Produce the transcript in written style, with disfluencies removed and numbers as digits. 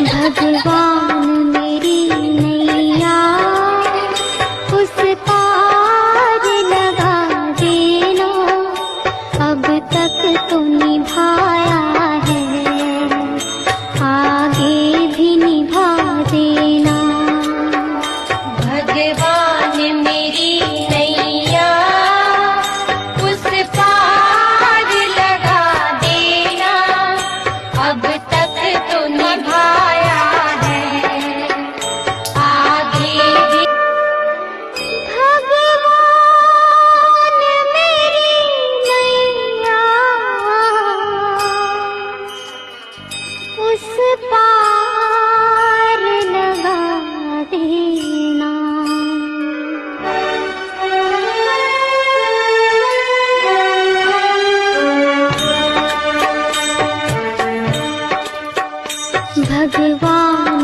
भगवान मेरी नैया उस पार लगा देना, अब तक तो निभाया है आगे भी निभा देना। भगवान मेरी नैया उस पार लगा देना, अब तक तो निभाया उस पार लगा देना। भगवान